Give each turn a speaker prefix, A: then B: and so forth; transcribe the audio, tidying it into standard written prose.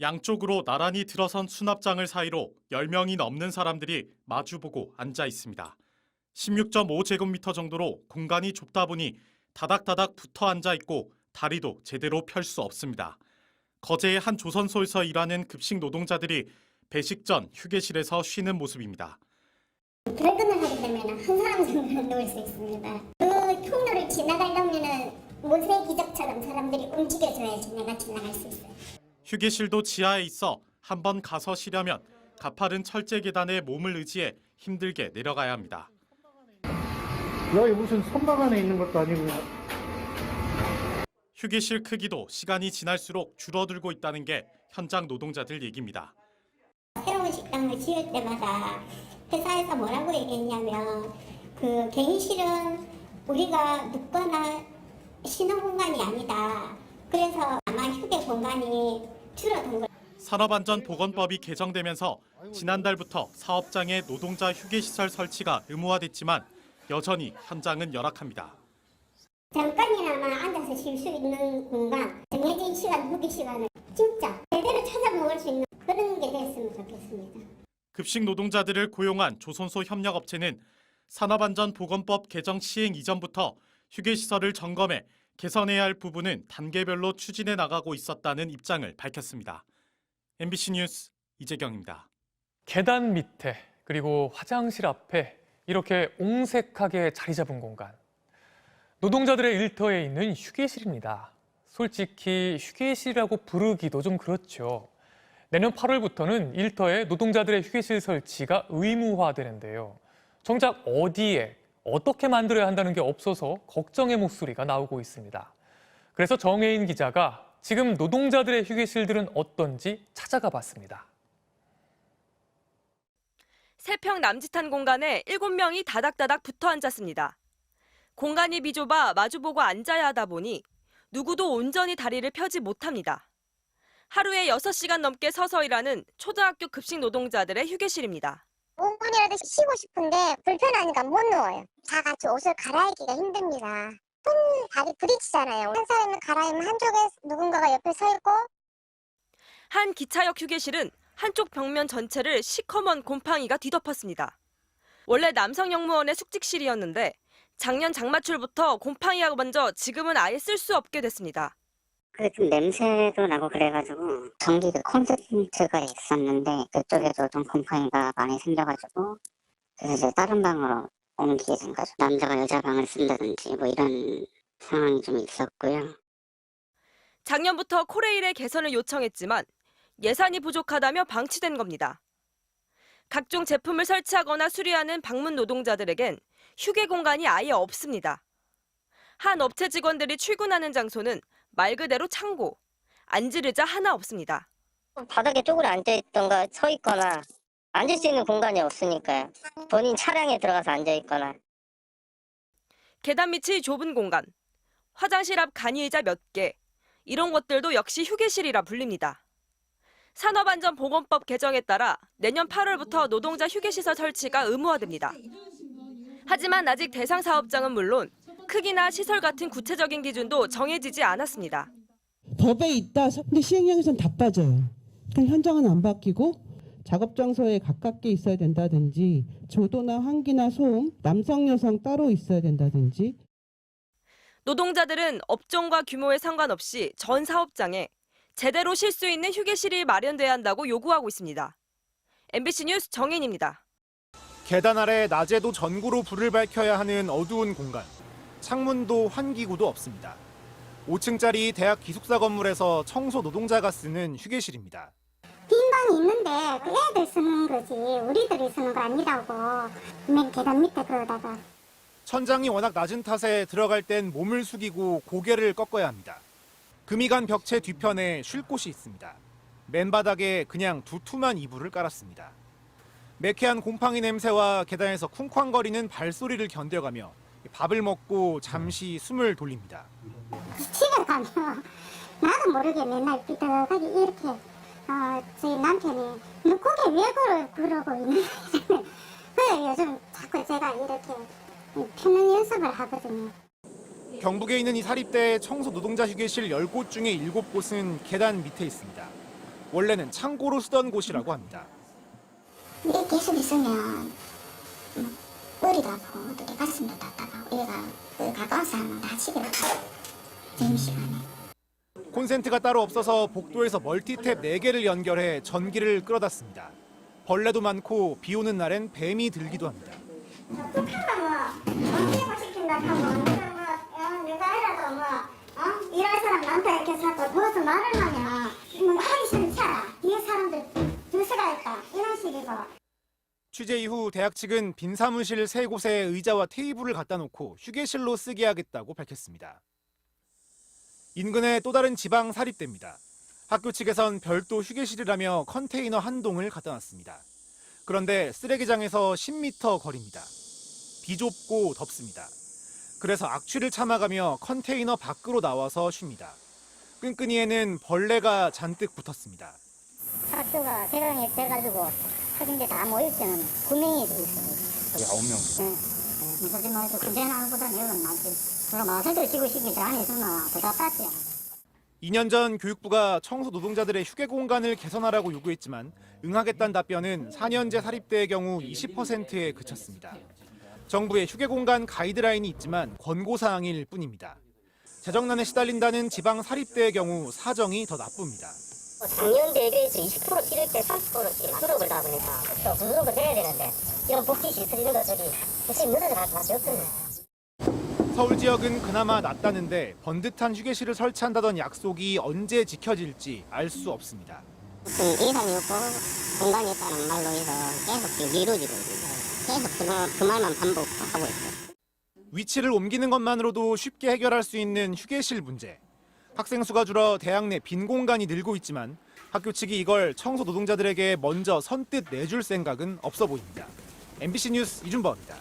A: 양쪽으로 나란히 들어선 수납장을 사이로 10명이 넘는 사람들이 마주보고 앉아 있습니다. 16.5제곱미터 정도로 공간이 좁다 보니 다닥다닥 붙어 앉아 있고 다리도 제대로 펼 수 없습니다. 거제의 한 조선소에서 일하는 급식 노동자들이 배식 전 휴게실에서 쉬는 모습입니다.
B: 퇴근을 하게 되면 한 사람 정도는 누울 수 있습니다. 그 통로를 지나가려면 모세 기적처럼 사람들이 움직여줘야지 내가 지나갈 수 있어요.
A: 휴게실도 지하에 있어 한번 가서 쉬려면 가파른 철제 계단에 몸을 의지해 힘들게 내려가야 합니다.
C: 여기 무슨 선박 안에 있는 것도 아니고.
A: 휴게실 크기도 시간이 지날수록 줄어들고 있다는 게 현장 노동자들 얘기입니다.
B: 새로운 식당을 지을 때마다 회사에서 뭐라고 얘기했냐면 그 개인실은 우리가 눕거나 쉬는 공간이 아니다. 그래서 아마 휴게 공간이 줄어든 거예요.
A: 산업안전보건법이 개정되면서 지난달부터 사업장에 노동자 휴게시설 설치가 의무화됐지만 여전히 현장은 열악합니다.
B: 잠깐이나마 앉아서 쉴 수 있는 공간, 정해진 시간, 휴게 시간을 진짜 제대로 찾아 먹을 수 있는 그런 게 됐으면 좋겠습니다.
A: 급식 노동자들을 고용한 조선소 협력업체는 산업안전보건법 개정 시행 이전부터 휴게시설을 점검해 개선해야 할 부분은 단계별로 추진해 나가고 있었다는 입장을 밝혔습니다. MBC 뉴스 이재경입니다.
D: 계단 밑에 그리고 화장실 앞에 이렇게 옹색하게 자리 잡은 공간. 노동자들의 일터에 있는 휴게실입니다. 솔직히 휴게실이라고 부르기도 좀 그렇죠. 내년 8월부터는 일터에 노동자들의 휴게실 설치가 의무화되는데요. 정작 어디에 어떻게 만들어야 한다는 게 없어서 걱정의 목소리가 나오고 있습니다. 그래서 정혜인 기자가 지금 노동자들의 휴게실들은 어떤지 찾아가 봤습니다.
E: 3평 남짓한 공간에 7명이 다닥다닥 붙어 앉았습니다. 공간이 비좁아 마주보고 앉아야 하다 보니 누구도 온전히 다리를 펴지 못합니다. 하루에 6시간 넘게 서서 일하는 초등학교 급식 노동자들의 휴게실입니다.
B: 5분이라도 쉬고 싶은데 불편하니까 못 누워요. 다 같이 옷을 갈아입기가 힘듭니다. 손, 발이 부딪히잖아요. 한 사람이 갈아입으면 한쪽에 누군가가 옆에 서 있고.
E: 한 기차역 휴게실은 한쪽 벽면 전체를 시커먼 곰팡이가 뒤덮었습니다. 원래 남성 영무원의 숙직실이었는데 작년 장마철부터 곰팡이가 번져 지금은 아예 쓸 수 없게 됐습니다.
F: 좀 냄새도 나고 그래가지고 전기 콘센트가 있었는데 그쪽에도 좀 곰팡이가 많이 생겨가지고 그래서 이제 다른 방으로 옮기게 된 거죠. 남자가 여자 방을 쓴다든지 뭐 이런 상황이 좀 있었고요.
E: 작년부터 코레일의 개선을 요청했지만 예산이 부족하다며 방치된 겁니다. 각종 제품을 설치하거나 수리하는 방문 노동자들에겐 휴게 공간이 아예 없습니다. 한 업체 직원들이 출근하는 장소는 말 그대로 창고, 앉을 의자 하나 없습니다.
F: 바닥에 쪼그려 앉아있던가 서 있거나 앉을 수 있는 공간이 없으니까요. 본인 차량에 들어가서 앉아있거나.
E: 계단 밑이 좁은 공간, 화장실 앞 간이의자 몇 개, 이런 것들도 역시 휴게실이라 불립니다. 산업안전보건법 개정에 따라 내년 8월부터 노동자 휴게시설 설치가 의무화됩니다. 하지만 아직 대상 사업장은 물론 크기나 시설 같은 구체적인 기준도 정해지지 않았습니다.
G: 법에 있다. 근데 시행령에서는 다 빠져요. 그럼 현장은 안 바뀌고 작업 장소에 가깝게 있어야 된다든지 조도나 환기나 소음, 남성 여성 따로 있어야 된다든지.
E: 노동자들은 업종과 규모에 상관없이 전 사업장에 제대로 쉴 수 있는 휴게실이 마련돼야 한다고 요구하고 있습니다. MBC 뉴스 정인입니다.
H: 계단 아래 낮에도 전구로 불을 밝혀야 하는 어두운 공간. 창문도 환기구도 없습니다. 5층짜리 대학 기숙사 건물에서 청소 노동자가 쓰는 휴게실입니다.
B: 빈 방이 있는데 그 애들 쓰는 거지 우리들이 쓰는 거 아니라고. 맨 계단 밑에 그러다가.
H: 천장이 워낙 낮은 탓에 들어갈 땐 몸을 숙이고 고개를 꺾어야 합니다. 금이 간 벽체 뒤편에 쉴 곳이 있습니다. 맨바닥에 그냥 두툼한 이불을 깔았습니다. 매캐한 곰팡이 냄새와 계단에서 쿵쾅거리는 발소리를 견뎌가며 밥을 먹고 잠시 숨을 돌립니다.
B: 집에 가면 나도 모르게 맨날 삐딱하게 이렇게 저희 남편이 너 고개 왜 그러고 있는 거야? 그래 요즘 자꾸 제가 이렇게 펴는 연습을 하거든요.
H: 경북에 있는 이 사립대 청소 노동자 휴게실 10곳 중에 7곳은 계단 밑에 있습니다. 원래는 창고로 쓰던 곳이라고 합니다.
B: 이게 계속 있으면 머리도 아프고 또 가슴도 답답하고 얘가 그 가까운 사람은 다치거든요. 점심시간에.
H: 콘센트가 따로 없어서 복도에서 멀티탭 4개를 연결해 전기를 끌어다 습니다. 벌레도 많고 비 오는 날엔 뱀이 들기도 합니다.
B: 뭐 시킨다 하고 내가 이라도 일할 사람 많다 이렇게 자꾸 도와서 말을 하면 하기 싫잖아. 뒤에 사람들 줄 서가 있다 이런 식이고.
H: 취재 이후 대학 측은 빈 사무실 3곳에 의자와 테이블을 갖다 놓고 휴게실로 쓰게 하겠다고 밝혔습니다. 인근의 또 다른 지방 사립대입니다. 학교 측에선 별도 휴게실이라며 컨테이너 한 동을 갖다 놨습니다. 그런데 쓰레기장에서 10m 거리입니다. 비좁고 덥습니다. 그래서 악취를 참아가며 컨테이너 밖으로 나와서 쉽니다. 끈끈이에는 벌레가 잔뜩 붙었습니다.
F: 학교가 대강이 돼가지고 학생들 다 모일 때는 9명이 있어요.
C: 9명.
F: 네. 솔직히 말해서 그전하고보다는 여기는 낫지. 그럼 학생들 쉬고 싶기 전에 있으면 더 답답하지.
H: 2년 전 교육부가 청소 노동자들의 휴게 공간을 개선하라고 요구했지만 응하겠다는 답변은 4년제 사립대의 경우 20%에 그쳤습니다. 정부의 휴게 공간 가이드라인이 있지만 권고사항일 뿐입니다. 재정난에 시달린다는 지방 사립대의 경우 사정이 더 나쁩니다.
F: 작년 대비해서 20% 찌를 때 30%씩 수록을 다 보니까 그 정도 돼야 되는데 이런 복지 시설 이런 것들이 지금 늦어져 갈 맛이 없거든요.
H: 서울 지역은 그나마 낫다는데 번듯한 휴게실을 설치한다던 약속이 언제 지켜질지 알 수 없습니다.
F: 이상이 없고 공간이 있다는 말로 해서 계속 미루지고 계속 그 말만 반복하고 있어요.
H: 위치를 옮기는 것만으로도 쉽게 해결할 수 있는 휴게실 문제. 학생 수가 줄어 대학 내 빈 공간이 늘고 있지만 학교 측이 이걸 청소 노동자들에게 먼저 선뜻 내줄 생각은 없어 보입니다. MBC 뉴스 이준범입니다.